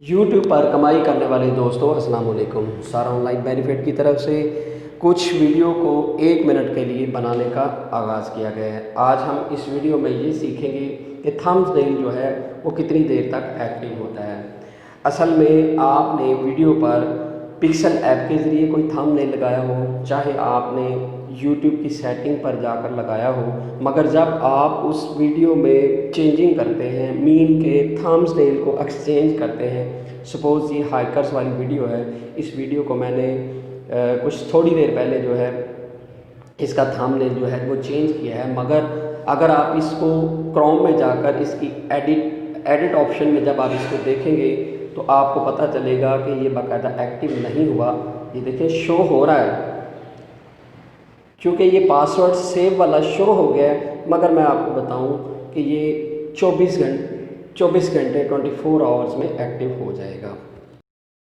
YouTube पर कमाई करने वाले दोस्तों अस्सलाम वालेकुम। सारा ऑनलाइन बेनिफिट की तरफ से कुछ वीडियो को 1 मिनट के लिए बनाने का आगाज़ किया गया है। आज हम इस वीडियो में ये सीखेंगे कि थंबनेल जो है वो कितनी देर तक एक्टिव होता है। असल में आपने वीडियो पर पिक्सल ऐप के ज़रिए कोई थंबनेल लगाया हो, चाहे आपने यूट्यूब की सेटिंग पर जाकर लगाया हो, मगर जब आप उस वीडियो में चेंजिंग करते हैं, मीन के थंबनेल को एक्सचेंज करते हैं। सपोज़ ये हाइकर्स वाली वीडियो है, इस वीडियो को मैंने कुछ थोड़ी देर पहले जो है इसका थंबनेल जो है वो चेंज किया है, मगर अगर आप इसको क्रोम में जाकर इसकी एडिट ऑप्शन में जब आप इसको देखेंगे तो आपको पता चलेगा कि ये बाकायदा एक्टिव नहीं हुआ। ये देखिए शो हो रहा है, क्योंकि ये पासवर्ड सेव वाला शो हो गया है, मगर मैं आपको बताऊं कि ये 24 घंटे 24 आवर्स में एक्टिव हो जाएगा।